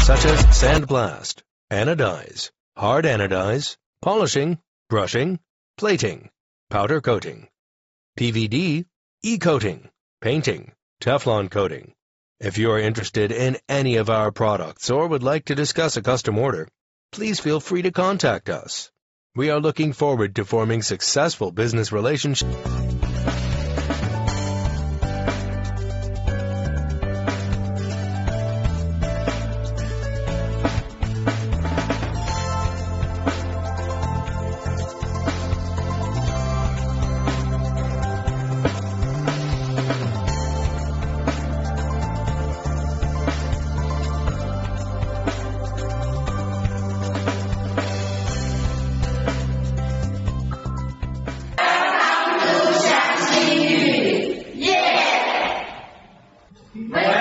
such as sandblast, anodize, hard anodize, polishing, brushing, plating, powder coating, PVD, e-coating, painting, Teflon coating. If you are interested in any of our products or would like to discuss a custom order, please feel free to contact us. We are looking forward to forming successful business relationships. Yeah!